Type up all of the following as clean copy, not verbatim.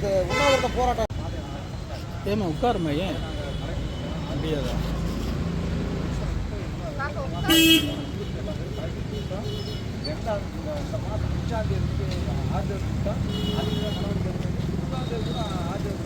இது உண்ணாவிரத போராட்டம். ஏமா உட்காருமா, ஏன் முடியாதா? இந்த மாதம் 5ஆம் தேதிக்கு ஆர்டர் கொடுத்தா அதுக்கு நடவடிக்கை 3ஆம் தேதி கூட ஆர்டர்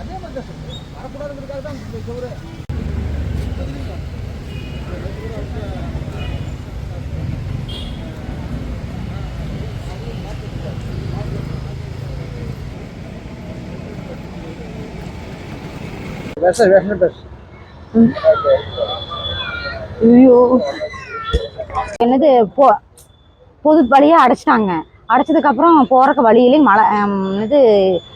அதே மாதிரி வரக்கூடாதுங்கிறதுக்காக தான் இந்த சோறு ஐயோ, என்னது பொது வழியாக அடைச்சிட்டாங்க. அடைச்சதுக்கப்புறம் போகிறக்கு வழியிலையும் மழை இது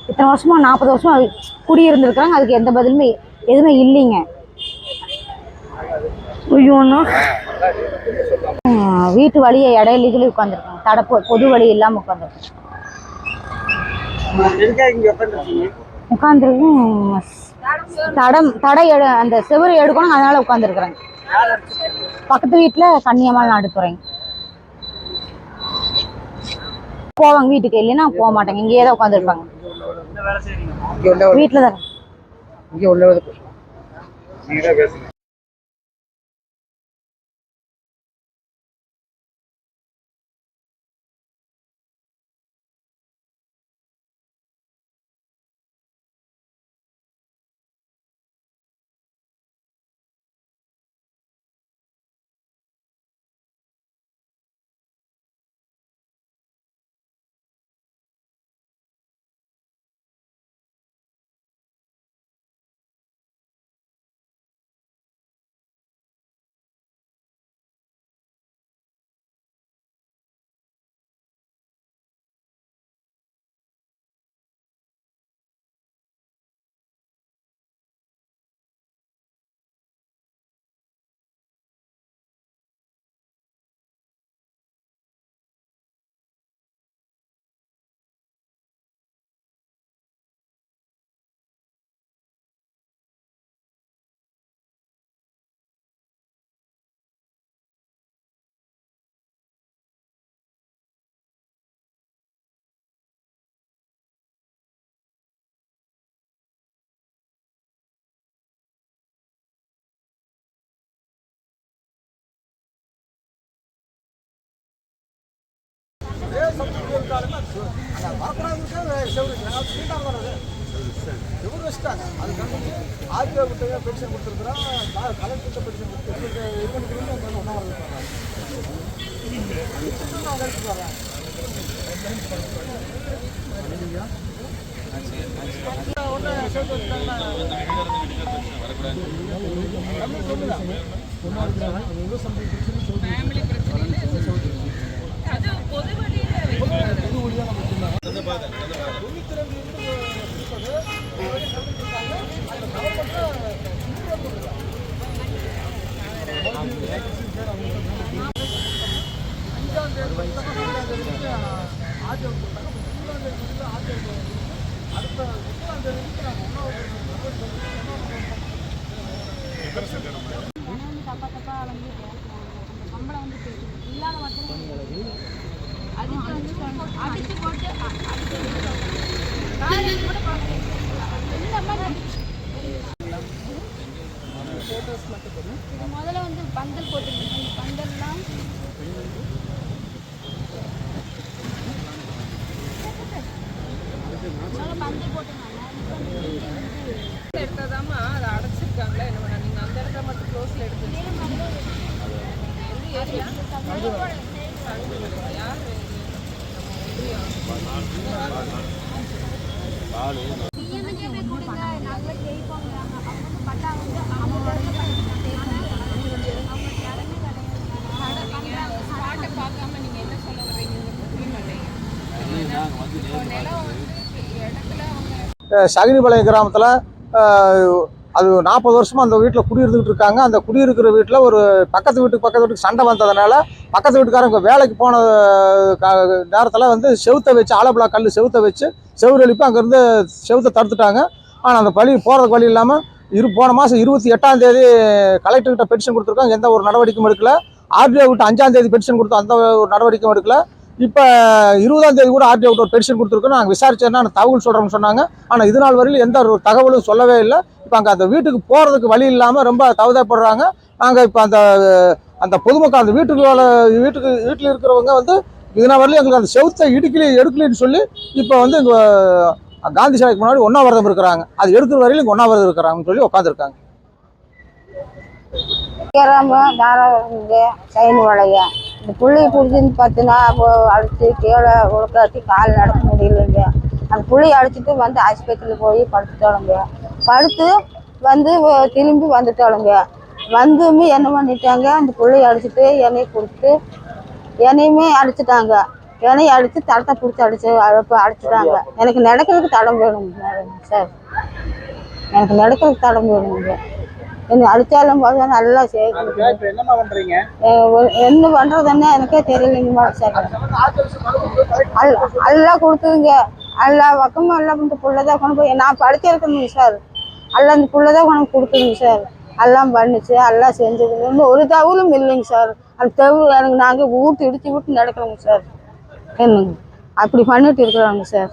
இத்தனை வருஷமாக 40 வருஷமாக குடியிருந்துருக்குறாங்க. அதுக்கு எந்த பதிலுமே எதுவுமே இல்லைங்க. ஐயோண்ணா, வீட்டு வழியை இடையில சொல்லி உட்காந்துருக்காங்க. பொது வழி இல்லாமல் உட்காந்துருக்கேன். தடை அந்த செவரு எடுக்கணும், அதனால உட்காந்துருக்குறேங்க. பக்கத்து வீட்டில் கன்னியம்மாள் நடுத்துறேங்க. போவாங்க வீட்டுக்கு, இல்லைன்னா போக மாட்டாங்க. இங்கேயே தான் உட்காந்துருப்பாங்க. வீட்டில் தான். செவரு வச்சுட்டாங்க. அது கண்டுபிடிச்சி ஆர்டிஓ கிட்ட பென்ஷன் கொடுத்துருக்குறோம், கலெக்டர்கிட்ட பென்ஷன் கொடுத்துருக்கு. இது பண்ணிட்டு ஒன்றா வரது முதல்ல வந்து பந்தல் போட்டுருக்கோம். இந்த பந்தல்லாம் பந்தல் போட்டுருக்காங்க. எடுத்ததாமா அதை அடைச்சிருக்காங்களா என்ன பண்ண நீங்க அந்த இடத்த மட்டும் க்ளோஸ்ல எடுத்து யார் கொடுங்க நல்லா ஜெயிப்பாங்க. பட்டா வந்து அவங்க ஸ்பாட்டை பார்க்காம நீங்க என்ன சொல்ல வர்றீங்க நிலம் இடத்துல அவங்க சகினிபாளையம் கிராமத்தில் அது 40 வருஷமாக அந்த வீட்டில் குடியிருந்துக்கிட்டு இருக்காங்க. அந்த குடியிருக்கிற வீட்டில் ஒரு பக்கத்து வீட்டுக்கு சண்டை வந்ததுனால பக்கத்து வீட்டுக்காரங்க வேலைக்கு போன நேரத்தில் வந்து செவுத்தை வச்சு ஆலப்புழா கல் செவுத்தை வச்சு செவுறு எழுப்பி அங்கேருந்து செவுத்தை தடுத்துட்டாங்க. ஆனால் அந்த போகிறதுக்கு வழி இல்லாமல் போன மாதம் 28ஆம் தேதி கலெக்டர்கிட்ட பெட்டிஷன் கொடுத்துருக்காங்க. எந்த ஒரு நடவடிக்கையும் எடுக்கல. ஆர்டிஓ விட்டு 5ஆம் தேதி பெட்டிஷன் கொடுத்தோம், அந்த ஒரு நடவடிக்கையும் எடுக்கல. இப்போ 20ஆம் தேதி கூட ஆர்டிஓ விட்டு ஒரு பெட்டிஷன் கொடுத்துருக்கோம். நாங்கள் விசாரிச்சேன்னா தகவல் சொல்கிறோம்னு சொன்னாங்க. ஆனால் இது நாள் வரையிலும் எந்த ஒரு தகவலும் சொல்லவே இல்லை. இப்போ அங்கே அந்த வீட்டுக்கு போகிறதுக்கு வழி இல்லாமல் ரொம்ப தவதைப்படுறாங்க. நாங்கள் இப்போ அந்த பொதுமக்கள் அந்த வீட்டில் இருக்கிறவங்க வந்து இதனால் வரலையும் எங்களுக்கு அந்த செவுத்தை எடுக்கலின்னு சொல்லி இப்போ வந்து இங்கே காந்தி சிலைக்கு முன்னாடி உண்ணாவிரதம் இருக்கிறாங்க. அது எடுக்கிற வரையிலும் இங்கே உண்ணாவிரதம் இருக்கிறாங்கன்னு சொல்லி உட்காந்துருக்காங்க. சைனிபாளையம் இந்த புள்ளையை பிடிச்சின்னு பார்த்தினா அடித்து கீழே உழுக்காட்டி கால் நடக்க முடியலைங்க. அந்த புள்ளையை அடிச்சுட்டு வந்து ஆஸ்பத்திரியில் போய் படுத்துட்டாளுங்க. படுத்து வந்து திரும்பி வந்துட்டாளுங்க. வந்துமே என்ன பண்ணிட்டாங்க, அந்த புள்ளையை அடிச்சுட்டு எண்ணெயை கொடுத்து என்னையுமே அடிச்சுட்டாங்க. எண்ணெயை அடித்து தடத்தை பிடிச்சி அடிச்சுட்டாங்க. எனக்கு நடக்கிறதுக்கு தடம் வேணுங்க சார், எனக்கு நடக்கிறதுக்கு தடம் வேணுங்க. என்ன அடித்தாலும் போது நல்லா என்ன பண்ணுறதுன்னு எனக்கே தெரியலைங்கம்மா சார். எல்லாம் கொடுத்துதுங்க, எல்லா பக்கமும் எல்லாம் இந்த புள்ளதான் கொண்டு போய் நான் படிச்சிருக்கணுங்க சார். எல்லாம் இந்த புள்ளதான் கொண்டு கொடுத்துருங்க சார். எல்லாம் பண்ணிச்சு, எல்லாம் செஞ்சதுங்க. இன்னும் ஒரு தகவலும் இல்லைங்க சார். அந்த தகவல் எனக்கு நாங்கள் இடிச்சு நடக்கிறோங்க சார். என்னங்க அப்படி பண்ணிட்டு இருக்கிறாங்க சார்.